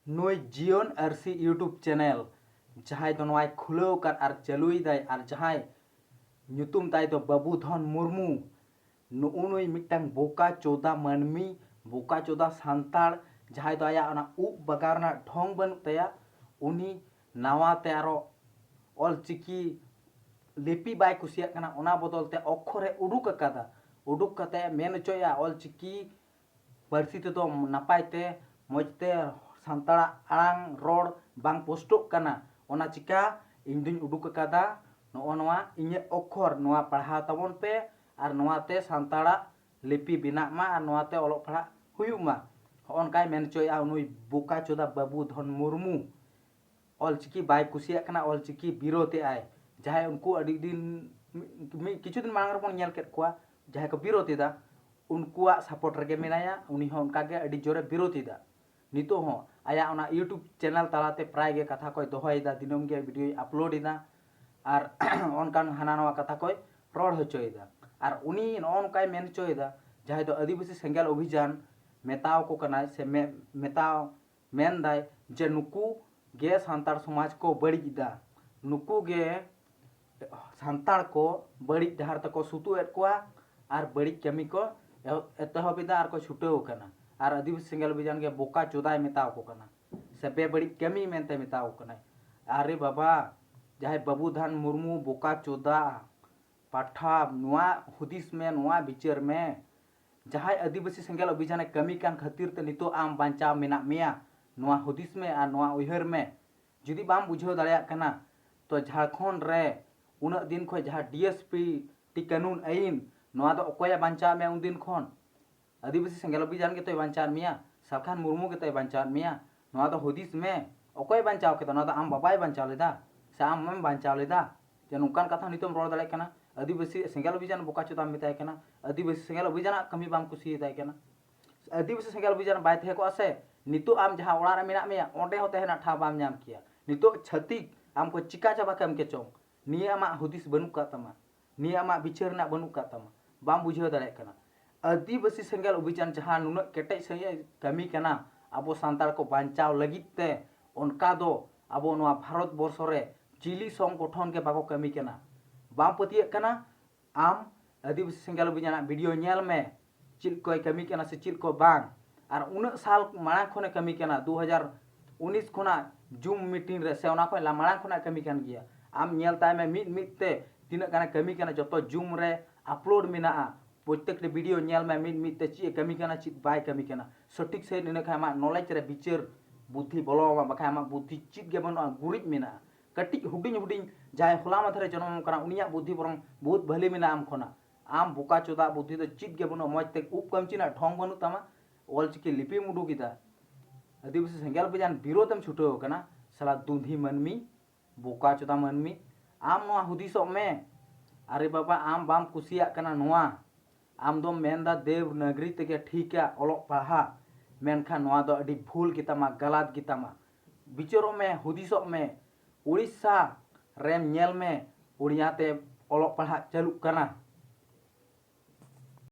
नुई जीवन RC YouTube channel जहां तो नवाय खुलेव कर आर चालुई दाय आर जहां ᱧᱩᱛᱩᱢ ताय तो बाबूधन मुर्मू नुई मिटang बोका चोदा मानमी बोका चोदा सांताड़ जहां तो आया ना उब बगारना ढोंग बनु तया उनी नावा ते आरो ऑलचिकी लिपि बाय कुसिया कना ओना बदलते अक्षरे उडुक अकादा उडुक कते मेन चोया ऑलचिकी पारसी ते तो नापायते मजते सांताड़ा आड़ांग रोड बांग पोस्टोक कना ओना चिका इन दुन उडुक अकादा नोआ इnye अक्षर नोआ पढ़ा तबन पे आर नोआते सांताड़ा लिपि बिना मा आर नोआते ओलोक पढ़ा हुयुक मा ऑनकाय मेन चोया नुई बोका चोदा बाबूधन मुर्मू ऑलचिकी बाय कुसिया कना ऑलचिकी बिरोते आय जहां उनको अड़ी दिन किछु दिन मांग रबन नेल केट कोआ जहां को बिरोतेदा उनको सपोर्ट रगे मेनाया उनी हो उनका गे अड़ी जोरे बिरोतेदा नितो हो आया ओना यूट्यूब चैनल तालाते प्राय गे कथा कोय दोहयदा दिनम गे वीडियो अपलोड इदा आर ऑनकान हाना नवा कथा कोय रोड होचोयदा आर उनी नोनकाय मेन चोयदा जहां तो आदिवासी सेंगेल अभियान मेताव को कनाय से मेताव मेन दाय जे नुकु गे सांतार समाज को बड़ीदा नुकु गे सांतार को बड़ी डहार तक सुतु एट कोआ आर बड़ी कमी को एतहबिदा आर को छुटेव कना आर आदिवासी सेंगेल अभियान गे बोका चोदाय मेताव को कना से बे बड़ी कमी मेनते मेताव कना अरे बाबा जहां बाबूधन मुर्मू बोका चोदा पाठा नुआ हुदिस में नुआ बिचार में जहां आदिवासी सेंगेल अभियान कमी कान खातिर ते नितो आम बांचा मेना मिया नुआ हुदिस में आर नुआ उहर में जुदी बाम बुझाव दाड़िया कना तो झारखंड रे उना दिन खो जहां डीएसपी टी कानून आईन नुआ दो अकोया बांचा में उन दिन खन आदिवासी सेंगेल अभियान के तो बांचा मिया साखान मुर्मू के तो बांचा मिया नुआ दो हुदिस में अकोय बांचा के तो नुआ दो आम बाबाय बांचा लेदा से आम मम बांचा लेदा जे नुकान कथा नितम रोड दाड़े कना आदिवासी सेंगेल अभियान बोका चोदा मेताय कना आदिवासी सेंगेल अभियान कमी बाम कुसी दाय कना आदिवासी सेंगेल अभियान बाय थे को आसे नितो आम जहां ओड़ा रे मेना मेया ओंडे हो तेहना ठा बाम नाम किया नितो छतिक आम को चिका चाबा कम के चोंग निया मा हुदिस बनु का तमा निया मा बिचार ना बनु का तमा बाम बुझाव दाड़े कना आदिवासी सेंगेल अभियान जहां नुना केटे सही कमी कना अब सांतार को बांचाव लगिते उनका दो अब नवा भारत वर्ष रे चिली संगठन के बाको कमी कना बाम पतिये कना आम आदिवासी सेंगेल अभियान वीडियो नेल में चिल कोय कमी कना से चिल को बांग आर उन साल माणा खने कमी कना 2019 खना जूम मीटिंग रे से ओना को माणा खना कमी कन गया आम नेल ताय में मिट ते तिना कना कमी कना जतो जूम रे अपलोड मेना प्रत्येक वीडियो नेल में मिट ते ची कमी कना ची बाय कमी कना सटीक से ने खा मा नॉलेज रे बिचार बुद्धि बोलो बखा मा बुद्धि चित गे बनो गुरिज मेना कटिक हुडिंग हुडिंग जाय होला माथरे जन्म कना उनिया बुद्धि बरम बहुत भले मेना आम खना आम बोका चोदा बुद्धि तो चित गे बनो मजते उप कमचिना ढोंग बनु तमा ऑलचिकी लिपि मुडू गिदा आदिवासी सेंगेल अभियान विरोधम छुटो कना सला दुंधी मनमी बोका चोदा मनमी आम नोआ हुदिसो में अरे बाबा आम बाम कुसिया कना नोआ आम दो मेनदा देव नगरी तेगे ठीका ओलोक पढ़ा मेनखा नोआ दो अडी भूल गितामा गलत गितामा बिचारो में हुदिसो में उड़ीसा रेम नेल में उड़िया ते ओलोक पढ़ा चालू कना